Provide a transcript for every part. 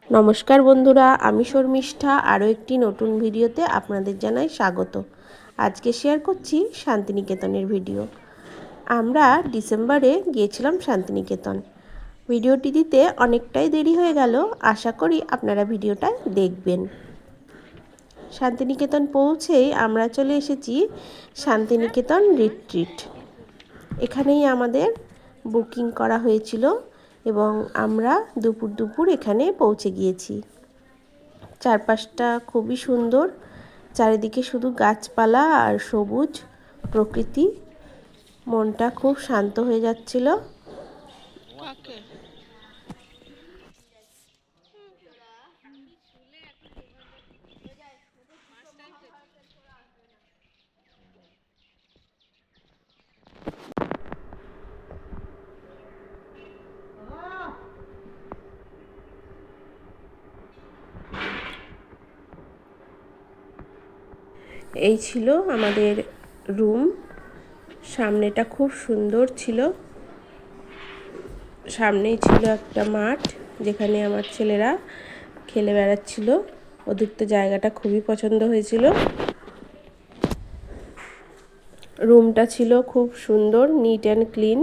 নমস্কার বন্ধুরা, আমি শর্মিষ্ঠা আরও একটি নতুন ভিডিওতে আপনাদের জানাই স্বাগত। আজকে শেয়ার করছি শান্তিনিকেতনের ভিডিও। আমরা ডিসেম্বরে গিয়েছিলাম শান্তিনিকেতন। ভিডিওটি দিতে অনেকটাই দেরি হয়ে গেল, আশা করি আপনারা ভিডিওটা দেখবেন। শান্তিনিকেতন পৌঁছেই আমরা চলে এসেছি শান্তিনিকেতন রিট্রিট। এখানেই আমাদের বুকিং করা হয়েছিল এবং আমরা দুপুর এখানে পৌঁছে গিয়েছি। চারপাশটা খুবই সুন্দর, চারিদিকে শুধু গাছপালা আর সবুজ প্রকৃতি। মনটা খুব শান্ত হয়ে যাচ্ছিল। এই ছিল আমাদের রুম। সামনেটা খুব সুন্দর ছিল। সামনেই ছিল একটা মাঠ, যেখানে আমার ছেলেরা খেলে বেড়াচ্ছিল। ওদের তো জায়গাটা খুবই পছন্দ হয়েছিল। রুমটা ছিল খুব সুন্দর, neat and clean.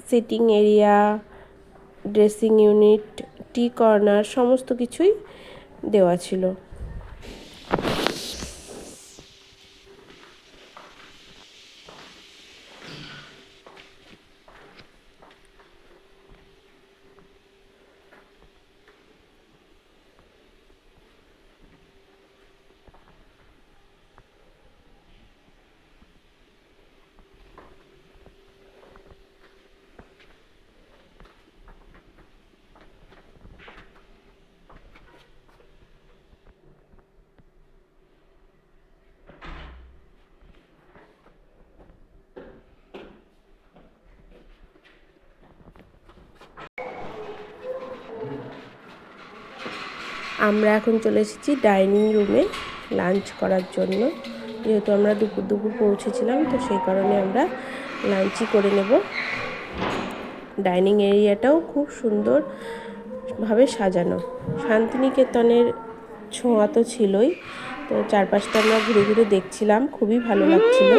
Sitting area, dressing unit, tea corner সমস্ত কিছুই দেওয়া ছিল। আমরা এখন চলে এসেছি ডাইনিং রুমে লাঞ্চ করার জন্য। যেহেতু আমরা দুপুর পৌঁছেছিলাম, তো সেই কারণে আমরা লাঞ্চই করে নেব। ডাইনিং এরিয়াটাও খুব সুন্দরভাবে সাজানো। শান্তিনিকেতনের ছোঁয়া তো ছিলই, তো চারপাশটা আমরা ঘুরে দেখছিলাম, খুবই ভালো লাগছিল।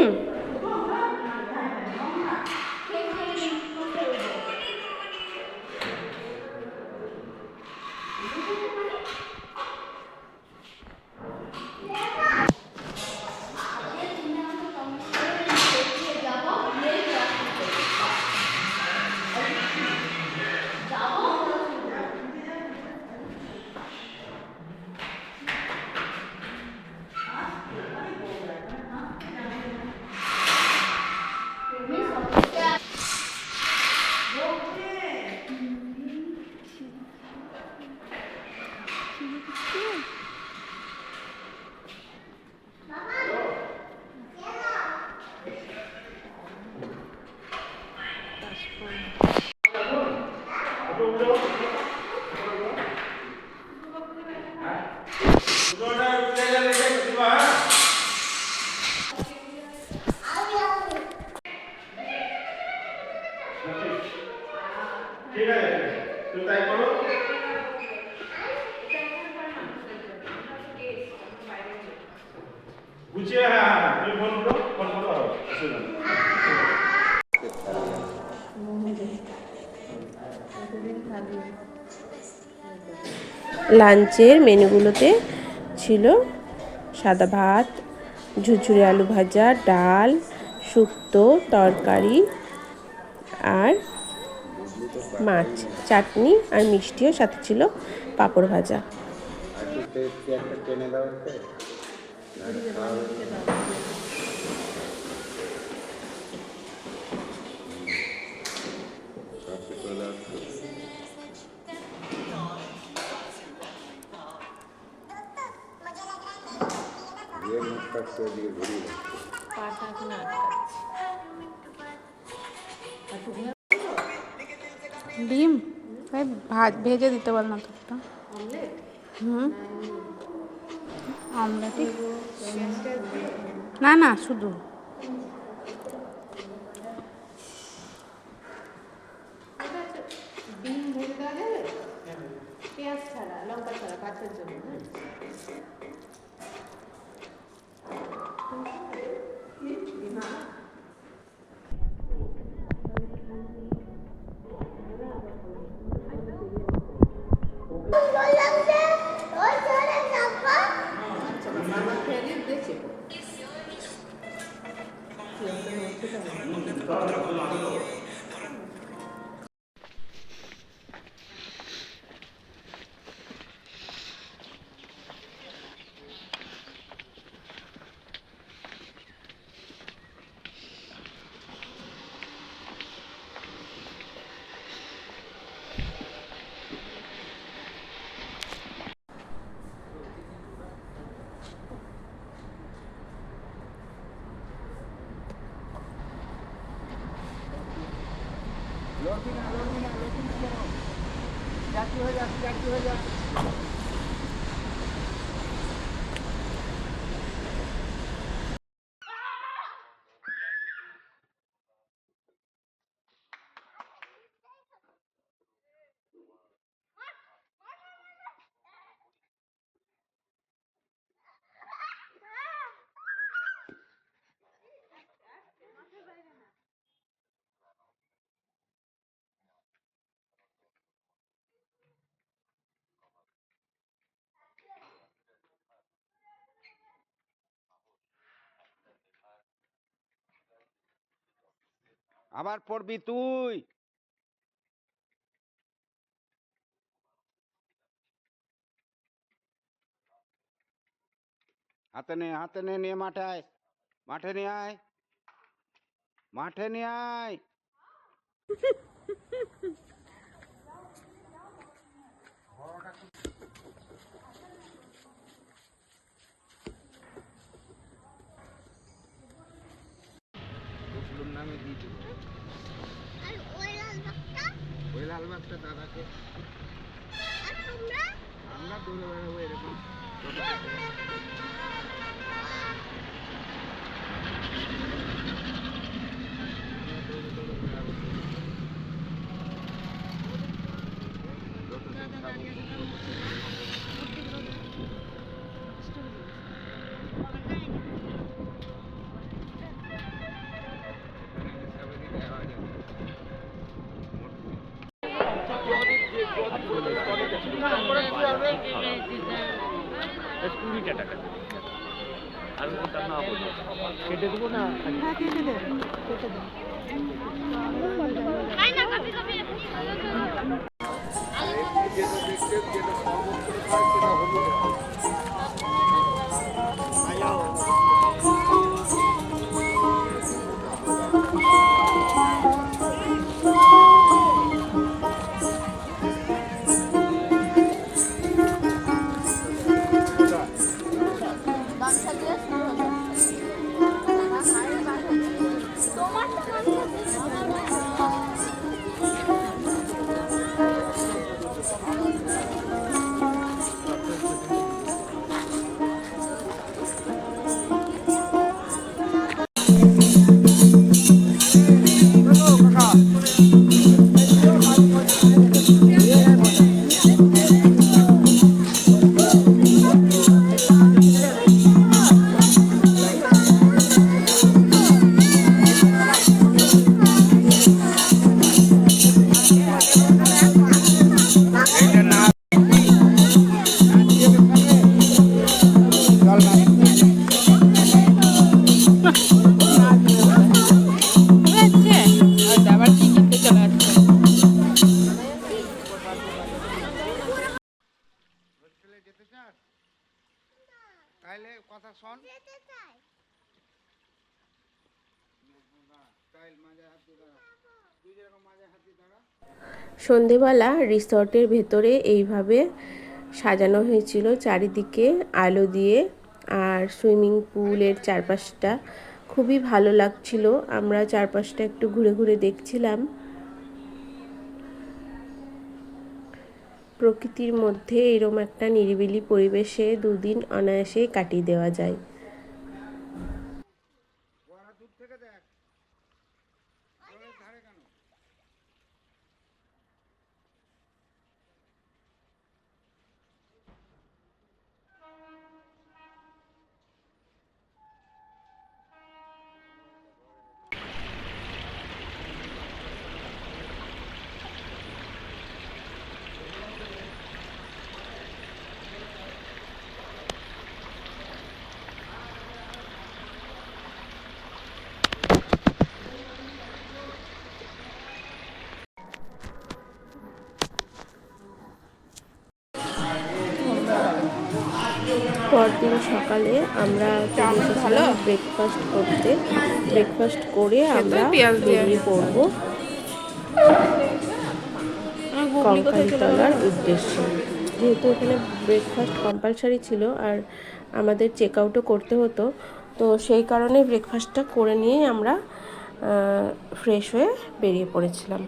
ঠিক আছে, তুমি তাই করো। গুছিয়ে, হ্যাঁ তুমি ফোন করো অসুবিধা নেই। লাঞ্চের মেনুগুলোতে ছিল সাদা ভাত, ঝুরঝুরে আলু ভাজা, ডাল, শুক্তো, তরকারি আর মাছ, চাটনি আর মিষ্টিও সাথে ছিল, পাঁপড় ভাজা। ডিম ভাত ভেজে দিতে পার না তো একটা। আমলেট না শুধু দেওয়া যাবে? পেঁয়াজ ছাড়া, লঙ্কা ছাড়া, বাচ্চার জন্য। হ্যাঁ। আবার পড়বি তুই? হাতে নে, নিয়ে মাঠে আয়, মাঠে নিয়ে আয়, মাঠে নিয়ে আয়। বসলুম নামে দিয়ে দেবো। ওই লালবাগটা দাদাকে। আমরা দৌড়ে বেড়াবো এরকম। কুড়িটা টাকা আমি বলতাম না কেটে দেবো না হ্যাঁ কেটে দে কেটে দে যেতে চাস? তাইলে কথা শোন। সন্ধেবেলা রিসর্টের ভেতরে এইভাবে সাজানো হয়েছিল, চারিদিকে আলো দিয়ে, আর সুইমিং পুলের চারপাশটা খুবই ভালো লাগছিল। আমরা চারপাশটা একটু ঘুরে ঘুরে দেখছিলাম। প্রকৃতির মধ্যে এরম একটা নিরিবিলি পরিবেশে দুদিন অনায়াসেই কাটিয়ে দেওয়া যায়। দূর থেকে দেখ ধারে কেন? পরদিন সকালে আমরা চলে এসেছিলাম ব্রেকফাস্ট করতে। ব্রেকফাস্ট করে আমরা বেরিয়ে পড়বো কঙ্কালীতলার উদ্দেশ্যে। যেহেতু এখানে ব্রেকফাস্ট কম্পালসারি ছিল আর আমাদের চেক আউটও করতে হতো, তো সেই কারণে ব্রেকফাস্টটা করে নিয়েই আমরা ফ্রেশ হয়ে বেরিয়ে পড়েছিলাম।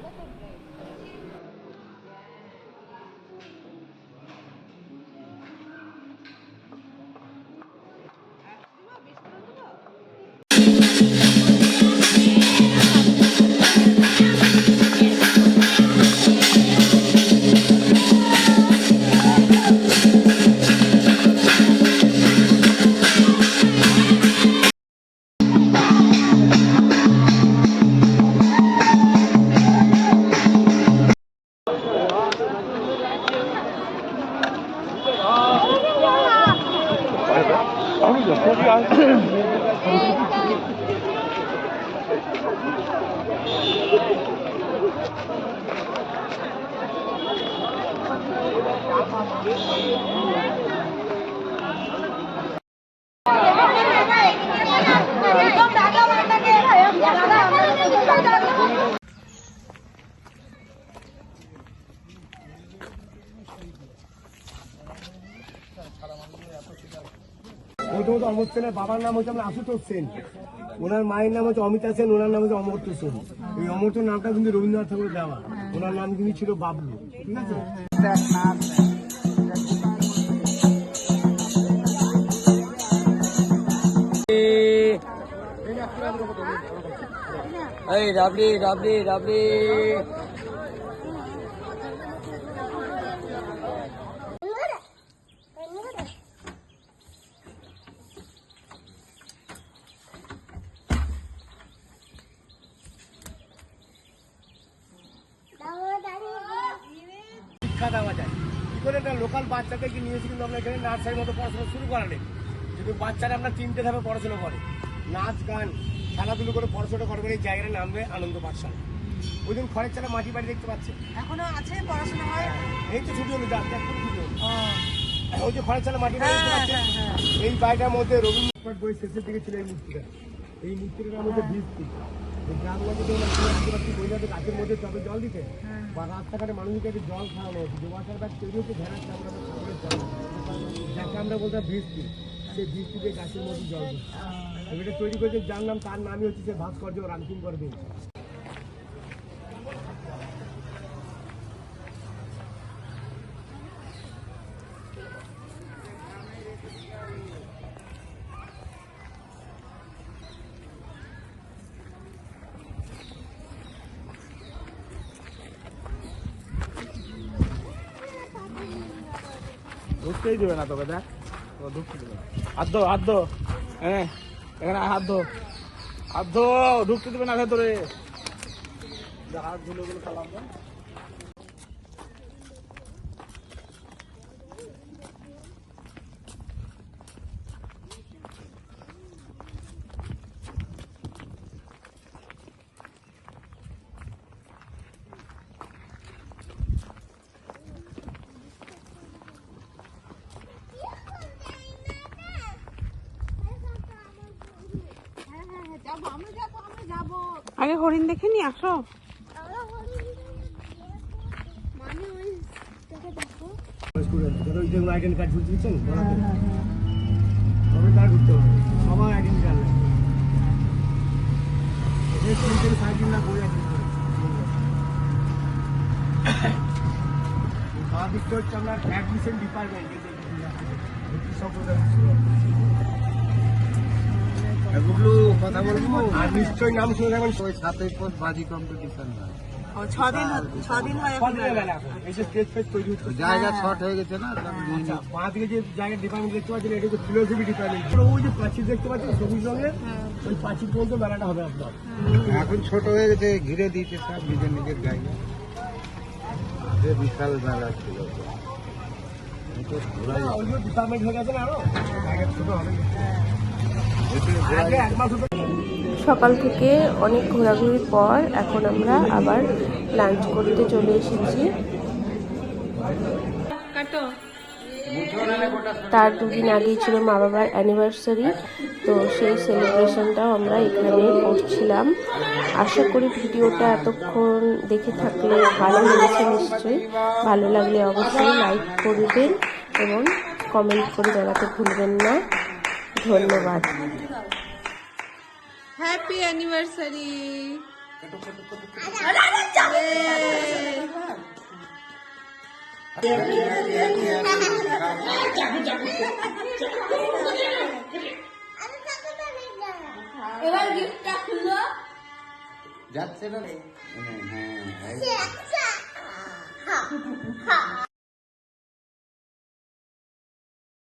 প্রথমত অমর সেনের বাবার নাম হচ্ছে আপনার আশুতোষ সেন, ওনার মায়ের নাম হচ্ছে অমিতা সেন, ওনার নাম হচ্ছে অমর্ত্য সেন। এই অমর্ত্য নামটা কিন্তু রবীন্দ্রনাথ ঠাকুরের দেওয়া, ওনার নাম কিন্তু ছিল বাবলু। ঠিক আছে, রাবড়ি রাবড়ি রাবড়ি শিক্ষা দেওয়া যায় কি করে? একটা লোকাল বাচ্চাদেরকে নিয়ে এসে কিন্তু আমরা এখানে নার্সারির মতো পড়াশোনা শুরু করালেন। কিন্তু বাচ্চারা আমরা 3টে ধাপে পড়াশোনা করে, নাচ গান খেলাধুলো করে পড়াশোনা করবেন। এই জায়গাটার নামবে আনন্দ পাঠশালা। ওই দিন খড়ের চালা মাটি বাড়ি দেখতে পাচ্ছেন, এখনো আছে পড়াশোনা হয়। এই তো ছুটি হলো, ওই যে খড়ের চালা মাটি বাড়ি দেখতে পাচ্ছেন। এই বাড়িটার মধ্যে রবীন্দ্রনাথ বই শেষের দিকে ছিল এই মূর্তিটা। এই মূর্তিটার মধ্যে ভিত্তি গ্রামগঞ্জে মহিলাদের গাছের মধ্যে টবে জল দিতে বা রাস্তাঘাটে মানুষকে জল খাওয়ানো হচ্ছে। জোয়াশার ব্যাগ তৈরি হচ্ছে ভেড়ার চামড়া ঠাকুরের জল, যাকে আমরা বলতাম ভিস্তি। সেই ভিস্তিতে গাছের মধ্যে জল দিচ্ছে। এটা তৈরি করেছে যার নাম, তার নামই হচ্ছে সে ভাস্কর্য রামকিঙ্কর বেঞ্চ। ঢুকতেই দেবে না তোকে, দেখ ঢুকতে দেবে না। হাত ধো হাত ধো, হ্যাঁ এখানে হাত ধো, হাত ধো, ঢুকতে দেবে না ভেতরে। হাত ধুলো গুলো খেলাম না। আগে হরিণ দেখে নি আসো। আইডেন্টি কার্ড ঝুলছে দিচ্ছেন, সবাই কার্ড ঘুরতে হবে, সবাই আইডেন্টি কার্ড লাগবে। সাইকেল না বই আছে। দিকটা হচ্ছে আপনার অ্যাডমিশন ডিপার্টমেন্ট। কথা বলবো আর নিশ্চয়ই নাম শুনে যাবেন। 7 পর বাজি কম্পিটিশন হয়, 6 দিন হয়। এই যে স্টেজ ফেজ তৈরি হচ্ছে, জায়গা শর্ট হয়ে গেছে না। বাঁ দিকে যে জায়গার ডিপার্টমেন্ট দেখতে পাচ্ছেন, এটা হচ্ছে ফিলোসফি ডিপার্টমেন্ট। ওই যে পাঁচিল দেখতে পাচ্ছেন সবুজ রঙের, ওই পাঁচিল পর্যন্ত মেলাটা হবে আপনার। এখন ছোট হয়ে গেছে, ঘিরে দিয়েছে সব নিজের নিজের জায়গা। যে বিশাল মেলা ছিল, ওইগুলো ডিপার্টমেন্ট হয়ে গেছে না, আরো জায়গা ছোট হবে। সকাল থেকে অনেক ঘোরাঘুরির পর এখন আমরা আবার লাঞ্চ করতে চলে এসেছি। তার দুদিন আগেই ছিল মা বাবার অ্যানিভার্সারি, তো সেই সেলিব্রেশনটাও আমরা এখানে করছিলাম। আশা করি ভিডিওটা এতক্ষণ দেখে থাকলে ভালো লেগেছে নিশ্চয়ই। ভালো লাগলে অবশ্যই লাইক করবেন এবং কমেন্ট করে জানাতে ভুলবেন না। ধন্যবাদ। Happy anniversary. যাচ্ছে না? হ্যাঁ